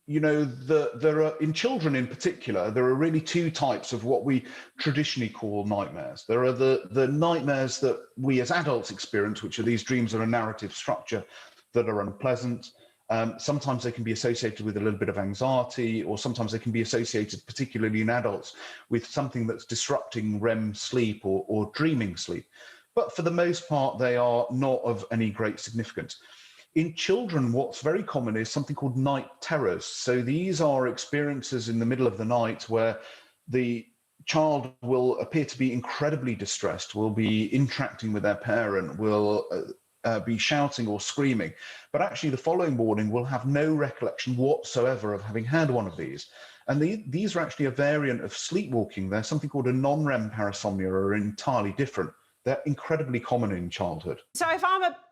there are, in children in particular, there are really two types of what we traditionally call nightmares. There are the nightmares that we as adults experience, which are these dreams of a narrative structure that are unpleasant. Sometimes they can be associated with a little bit of anxiety, or sometimes they can be associated, particularly in adults, with something that's disrupting REM sleep or dreaming sleep. But for the most part, they are not of any great significance. In children, what's very common is something called night terrors. So these are experiences in the middle of the night where the child will appear to be incredibly distressed, will be interacting with their parent, will be shouting or screaming, but actually the following morning will have no recollection whatsoever of having had one of these. And these are actually a variant of sleepwalking. They're something called a non-REM parasomnia, are entirely different. They're incredibly common in childhood. So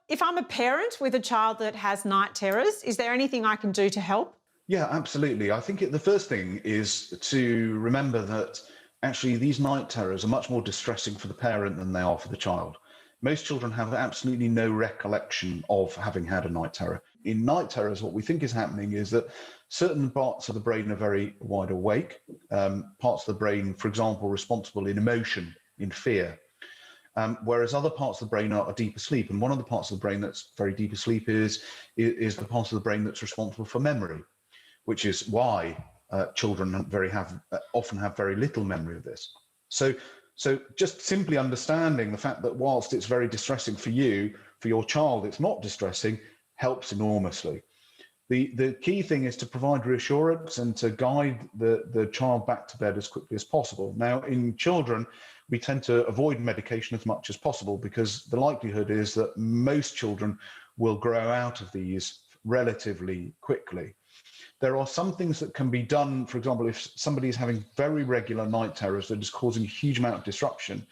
if I'm a parent with a child that has night terrors, is there anything I can do to help? Yeah, absolutely. I think the first thing is to remember that actually these night terrors are much more distressing for the parent than they are for the child. Most children have absolutely no recollection of having had a night terror. In night terrors, what we think is happening is that certain parts of the brain are very wide awake, parts of the brain, for example, responsible in emotion, in fear, whereas other parts of the brain are deep asleep. And one of the parts of the brain that's very deep asleep is the part of the brain that's responsible for memory, which is why children often have very little memory of this. So just simply understanding the fact that whilst it's very distressing for you, for your child, it's not distressing, helps enormously. The key thing is to provide reassurance and to guide the child back to bed as quickly as possible. Now, in children, we tend to avoid medication as much as possible because the likelihood is that most children will grow out of these relatively quickly. There are some things that can be done. For example, if somebody is having very regular night terrors that is causing a huge amount of disruption,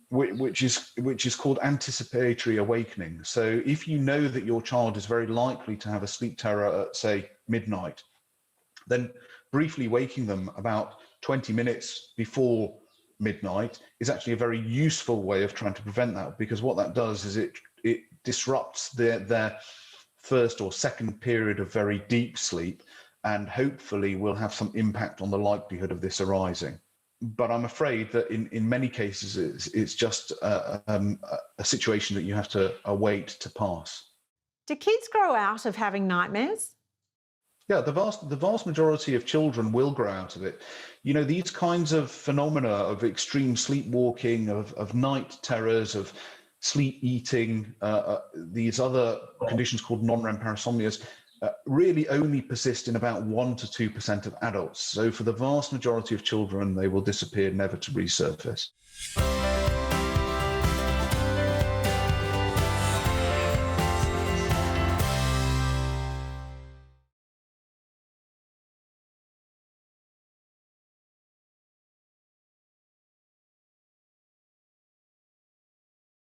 which is called anticipatory awakening. So if you know that your child is very likely to have a sleep terror at, say, midnight, then briefly waking them about 20 minutes before midnight is actually a very useful way of trying to prevent that, because what that does is it disrupts their first or second period of very deep sleep, and hopefully will have some impact on the likelihood of this arising. But I'm afraid that in many cases, it's just a situation that you have to await to pass. Do kids grow out of having nightmares? Yeah, the vast majority of children will grow out of it. These kinds of phenomena of extreme sleepwalking, of night terrors, of sleep eating, these other conditions called non-REM parasomnias, really only persist in about 1 to 2% of adults. So for the vast majority of children, they will disappear, never to resurface.